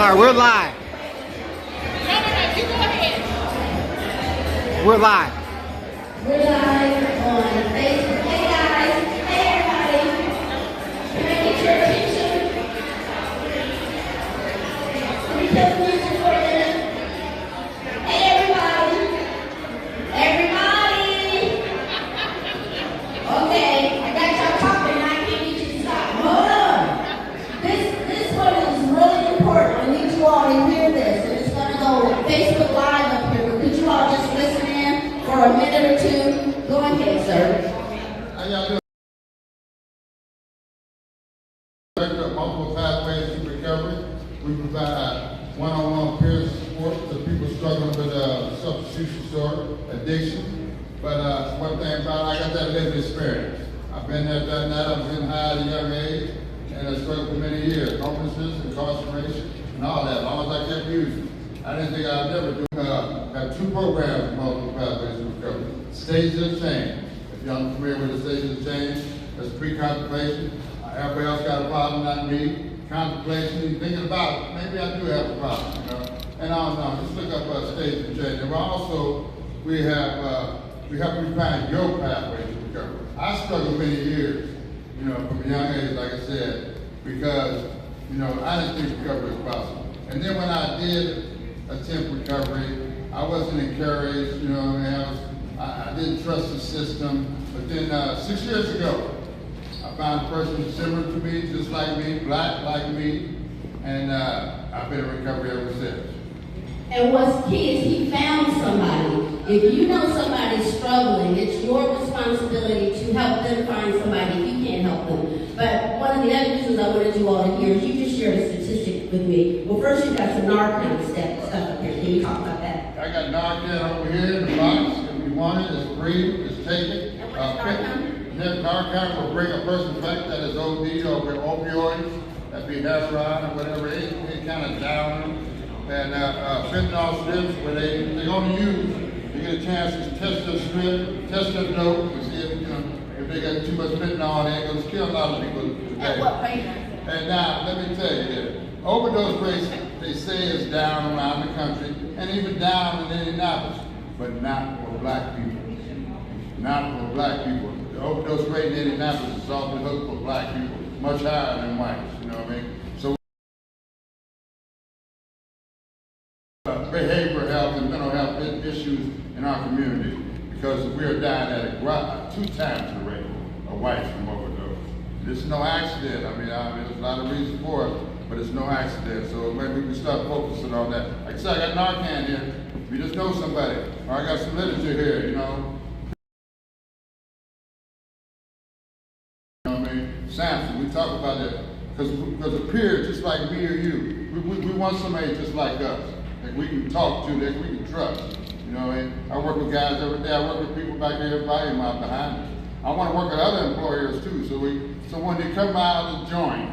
right, we're live. No, you go ahead. We're live. We're live on Facebook. Hey guys, hey everybody. Can I get your attention? Can we play the music for a minute? Hey everybody. Everybody. Okay, I got y'all talking and I can't get you to stop. Hold on. This one is really important. I need you all to hear this. And it's going to go Facebook Live up here. But could you all just listen in for a minute or two? Go ahead, sir. How y'all doing? Multiple pathways to recovery. We provide one-on-one peer support to people struggling with substance use disorder, addiction. But one thing about it, I got that lived experience. I've been there, done that. I've been high at a young age, and I struggled for many years. Homelessness, incarceration, and all that. As long as I kept using. I didn't think I'd never do. Have two programs in multiple pathways to recovery. Stages of change. If y'all are familiar with the stages of change, that's pre-contemplation. Everybody else got a problem, not me. Contemplation, thinking about it. Maybe I do have a problem, you know. And I don't know. Just look up stages of change. And also, we help you find your pathway to recovery. I struggled many years, you know, from a young age, like I said, because, you know, I didn't think recovery was possible. And then when I did attempt recovery, I wasn't encouraged, you know, I didn't trust the system. But then 6 years ago, I found a person similar to me, just like me, black like me, and I've been in recovery ever since. And what's key is he found somebody. If you know somebody's struggling, it's your responsibility to help them find somebody if you can't help them. But one of the other reasons I wanted you all to hear is you just shared a statistic with me. Well, first you got some Narcan stuff up here. Can you talk about that? I got Narcan over here in the box. If you want it, it's free, it's taken. And what's Narcan? Narcan will bring a person back that is OD or with opioids, that be heroin or whatever, it kind of down them. And fentanyl strips where they only use, you get a chance to test their strip, test their dope, to see if, you know, if they got too much fentanyl, they're going to kill a lot of people today. At what rate? And now, let me tell you this, overdose rates, they say is down around the country, and even down in Indianapolis, but not for black people. Not for black people. The overdose rate in Indianapolis is off the hook for black people, much higher than whites, you know what I mean? So behavioral health and mental health issues in our community, because we are dying at 2 times the rate of whites from overdose. This is no accident. I mean, there's a lot of reasons for it, but it's no accident. So maybe we can start focusing on that. Like I said, I got Narcan here. If you just know somebody, or I got some literature here, you know. Samson, we talk about that because a peer just like me or you, we want somebody just like us that we can talk to, that we can trust. You know, and I work with guys every day. I work with people back there, everybody behind us. I want to work with other employers too. So when they come out of the joint,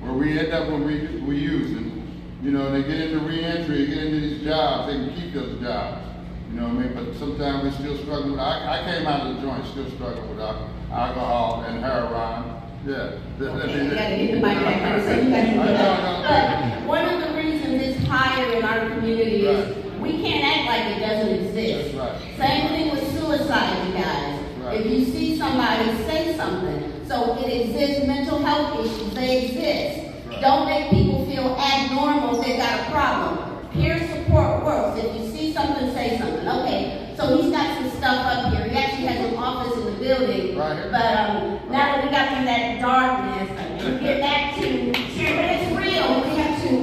where we end up when we using, you know, they get into re-entry, get into these jobs, they can keep those jobs. You know what I mean? But sometimes we still struggle with. I came out of the joint still struggling with alcohol and heroin. Yeah. Okay, you gotta get the mic back. So you gotta get that. One of the reasons it's higher in our community is we can't act like it doesn't exist. That's right. Same thing with suicide, you guys. Right. If you see somebody, say something. So it exists, mental health issues, they exist. Right. Don't make people feel abnormal if they got a problem. Peer support works. If you see something, say something. Okay, so he's got some stuff up here. He actually has an office in the building. Right. But now that we got through that darkness, we get back to sure, but it's real.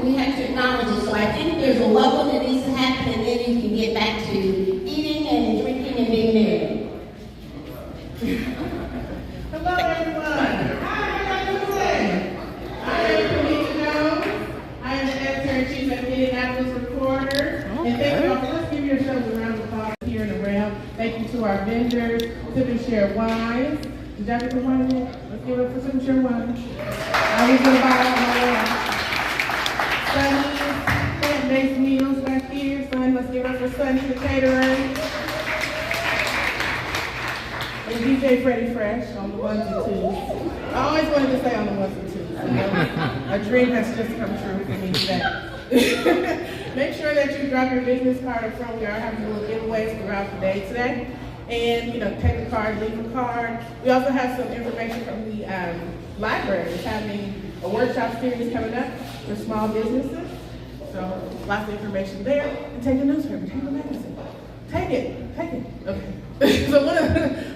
We have to acknowledge it. So I think there's a welcome that needs to happen, and then you can get back to eating and drinking and being merry. Hello, everyone. Hi, how you doing? I am Tamika Jones. I am the editor-in-chief of Indianapolis Recorder. And thank you all. Let's give yourselves a round of applause here and around. Thank you to our vendors, Crucial Wines. Did y'all get the wine yet? Let's give it for Crucial Wines. I was going to buy all my wine. Sunny's plant-based meals back here. Son, let's give it for Sunny, the caterer. And DJ Freddie Fresh on the ones and twos. I always wanted to say on the ones and twos. You know? A drink dream has just come true for me today. Make sure that you drop your business card up front. We are having little giveaways throughout the day today. And, take a card, leave a card. We also have some information from the library. It's having a workshop series coming up for small businesses. So lots of information there. And take a newspaper, take a magazine. Take it. Okay. So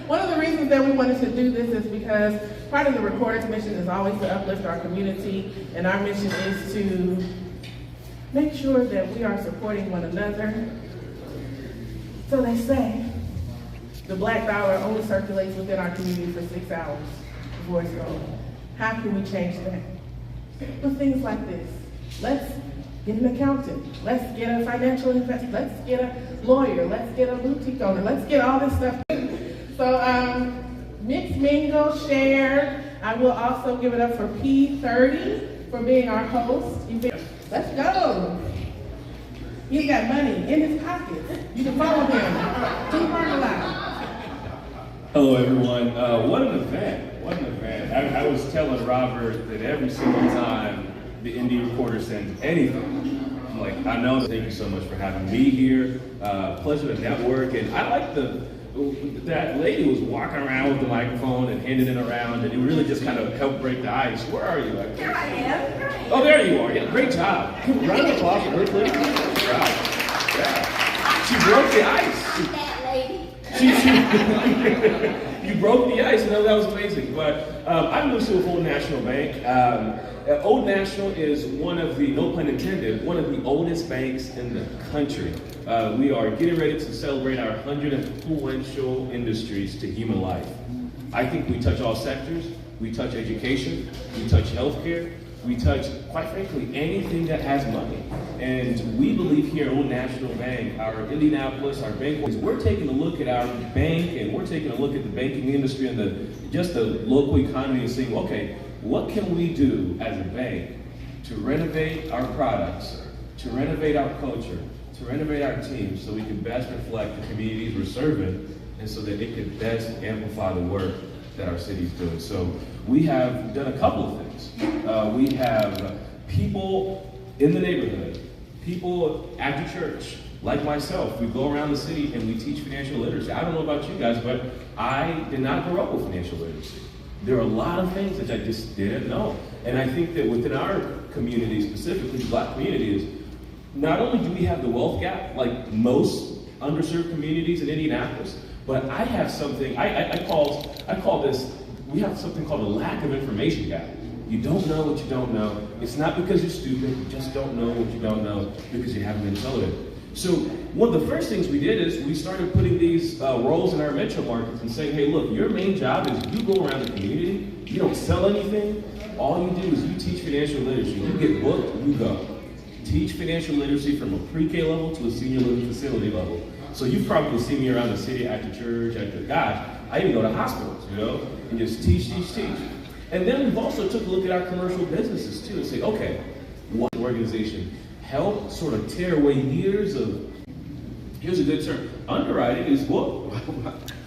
one of the reasons that we wanted to do this is because part of the Recorder's mission is always to uplift our community, and our mission is to make sure that we are supporting one another. So they say the black dollar only circulates within our community for 6 hours before it's gone. How can we change that? With things like this. Let's get an accountant. Let's get a financial investor. Let's get a lawyer. Let's get a boutique owner. Let's get all this stuff. So mix, mingle, share. I will also give it up for P30 for being our host. Let's go. He got money in his pocket. You can follow him. Team Parking Lot. Hello, everyone. What an event. What an event. I was telling Robert that every single time the Indie Recorder sends anything, I'm like, I know. Thank you so much for having me here. Pleasure to network. And I like that lady was walking around with the microphone and handing it around, and it really just kind of helped break the ice. Where are you? Like, Here I am. Oh, there you are. Yeah, great job. Round of applause for her, please. Great job. Yeah. She broke the ice. That lady. You broke the ice. No, that was amazing. But I moved to Old National Bank. Old National is one of the, no pun intended, one of the oldest banks in the country. We are getting ready to celebrate our 100 influential industries to human life. I think we touch all sectors. We touch education. We touch healthcare. We touch, quite frankly, anything that has money. And we believe here at Old National Bank, our Indianapolis, our bank, we're taking a look at our bank, and we're taking a look at the banking industry and just the local economy and saying, okay, what can we do as a bank to renovate our products, to renovate our culture, to renovate our team so we can best reflect the communities we're serving and so that it can best amplify the work that our city's doing. So we have done a couple of things. We have people in the neighborhood, people at the church, like myself. We go around the city and we teach financial literacy. I don't know about you guys, but I did not grow up with financial literacy. There are a lot of things that I just didn't know. And I think that within our community, specifically the Black community, is not only do we have the wealth gap, like most underserved communities in Indianapolis, but I have something, I call this, we have something called a lack of information gap. You don't know what you don't know. It's not because you're stupid, you just don't know what you don't know because you haven't been told it. So one of the first things we did is we started putting these roles in our metro markets and saying, hey, look, your main job is you go around the community, you don't sell anything, all you do is you teach financial literacy. You get booked, you go. Teach financial literacy from a pre-K level to a senior living facility level. So you've probably seen me around the city, at the church, gosh, I even go to hospitals, and just teach. And then we've also took a look at our commercial businesses too and say, okay, what organization help sort of tear away years of, here's a good term, underwriting is what?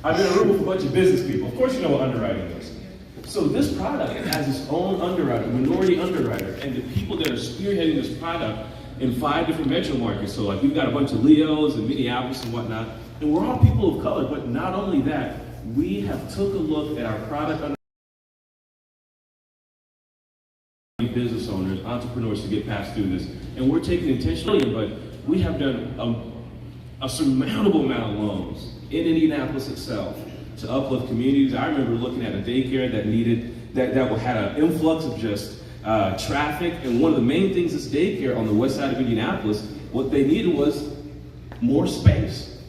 I'm in a room with a bunch of business people. Of course you know what underwriting is. So this product has its own underwriter, minority underwriter, and the people that are spearheading this product in 5 different metro markets. So like we've got a bunch of Leos and Minneapolis and whatnot, and we're all people of color, but not only that, we have took a look at our product business owners, entrepreneurs to get past through this. And we're taking intentional, but we have done a surmountable amount of loans in Indianapolis itself to uplift communities. I remember looking at a daycare that needed, that had an influx of just traffic. And one of the main things this daycare on the west side of Indianapolis, what they needed was more space.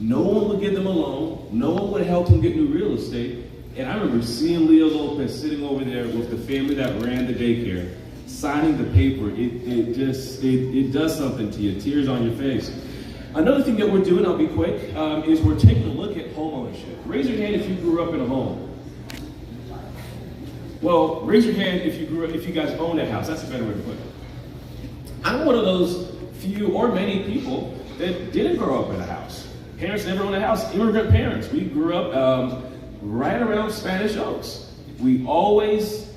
No one would give them a loan. No one would help them get new real estate. And I remember seeing Leo Lopez sitting over there with the family that ran the daycare, signing the paper. It does something to you, tears on your face. Another thing that we're doing, I'll be quick, is we're taking a look at home ownership. Raise your hand if you grew up in a home. Well, raise your hand if you guys own a house. That's a better way to put it. I'm one of those few or many people that didn't grow up in a house. Parents never owned a house. Immigrant parents. We grew up right around Spanish Oaks. We always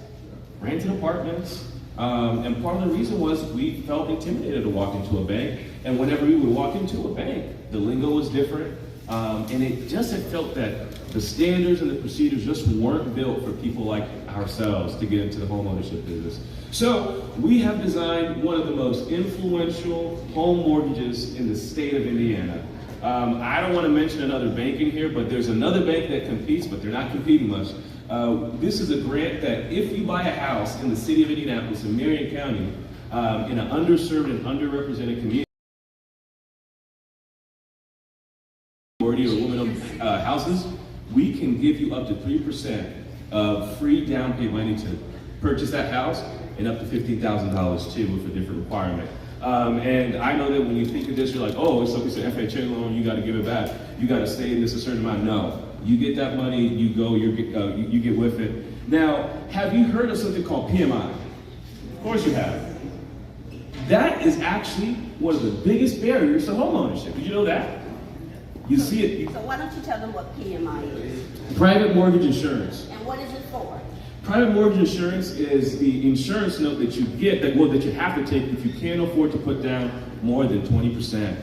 rented apartments, And part of the reason was we felt intimidated to walk into a bank. And whenever we would walk into a bank, the lingo was different. And it just had felt that the standards and the procedures just weren't built for people like ourselves to get into the homeownership business. So we have designed one of the most influential home mortgages in the state of Indiana. I don't want to mention another bank in here, but there's another bank that competes, but they're not competing much. This is a grant that if you buy a house in the city of Indianapolis in Marion County, in an underserved and underrepresented community, or women-owned houses, we can give you up to 3% of free down payment money to purchase that house, and up to $15,000 too with a different requirement. And I know that when you think of this, you're like, oh, it's an FHA loan, you got to give it back. You got to stay in this a certain amount. No, you get that money, you go, you get with it. Now, have you heard of something called PMI? Of course you have. That is actually one of the biggest barriers to homeownership. Did you know that? You see it. So why don't you tell them what PMI is? Private mortgage insurance. And what is it for? Private mortgage insurance is the insurance note that you get, that you have to take if you can't afford to put down more than 20%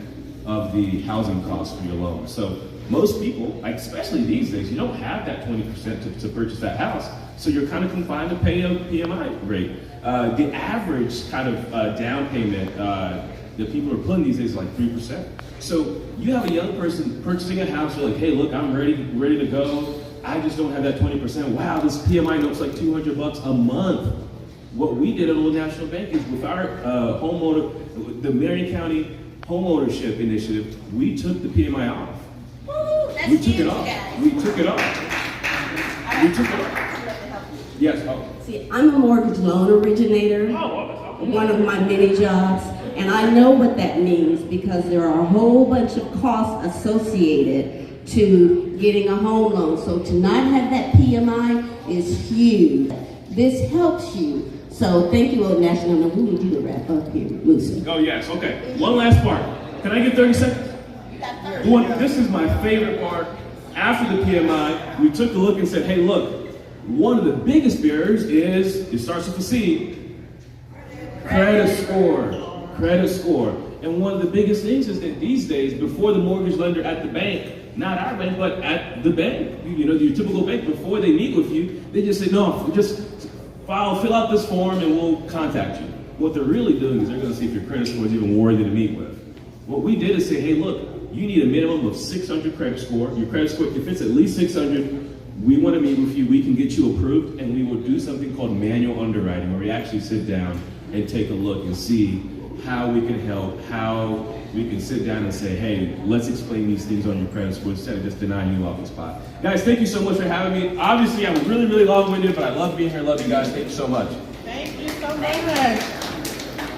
of the housing costs for your loan. So most people, like especially these days, you don't have that 20% to purchase that house. So you're kind of confined to pay a PMI rate. The average kind of down payment that people are putting these days is like 3%. So you have a young person purchasing a house, you're like, hey, look, I'm ready to go. I just don't have that 20%. Wow, this PMI note's like $200 a month. What we did at Old National Bank is with our the Marion County Homeownership Initiative, we took the PMI off. Woo, that's We took huge, it off. guys. We took it off. We took it off. Yes. Oh. See, I'm a mortgage loan originator, one of my many jobs, and I know what that means because there are a whole bunch of costs associated to getting a home loan. So to not have that PMI is huge. This helps you. So thank you, Old National. Now we need you to wrap up here, Lucy. Oh yes, okay. One last part. Can I get 30 seconds? You got 30. This is my favorite part. After the PMI, we took a look and said, hey, look, one of the biggest barriers is, it starts with a C, credit score. Credit score. And one of the biggest things is that these days, before the mortgage lender at the bank, not our bank, but at the bank, you know, your typical bank, before they meet with you, they just say, no, just fill out this form and we'll contact you. What they're really doing is they're going to see if your credit score is even worthy to meet with. What we did is say, hey, look, you need a minimum of 600 credit score. Your credit score, if it's at least 600, we want to meet with you, we can get you approved, and we will do something called manual underwriting, where we actually sit down and take a look and see how we can help, how we can sit down and say, hey, let's explain these things on your credit score instead of just denying you off the spot. Guys, thank you so much for having me. Obviously, I'm really, really long-winded, but I love being here. Love you guys. Thank you so much. Thank you so much.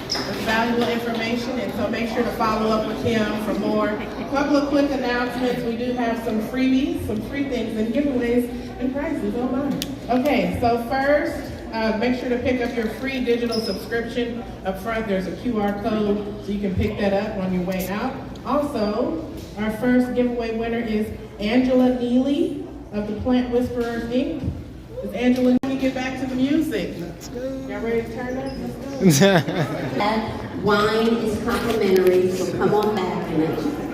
It's valuable information, and so make sure to follow up with him for more. A couple of quick announcements. We do have some freebies, some free things, and giveaways and prizes online. Okay, so first, make sure to pick up your free digital subscription. Up front, there's a QR code, so you can pick that up on your way out. Also, our first giveaway winner is Angela Neely of the Plant Whisperers, Inc. Is Angela, let me get back to the music. Let's go. Y'all ready to turn up? Let's go. Wine is complimentary, so come on back and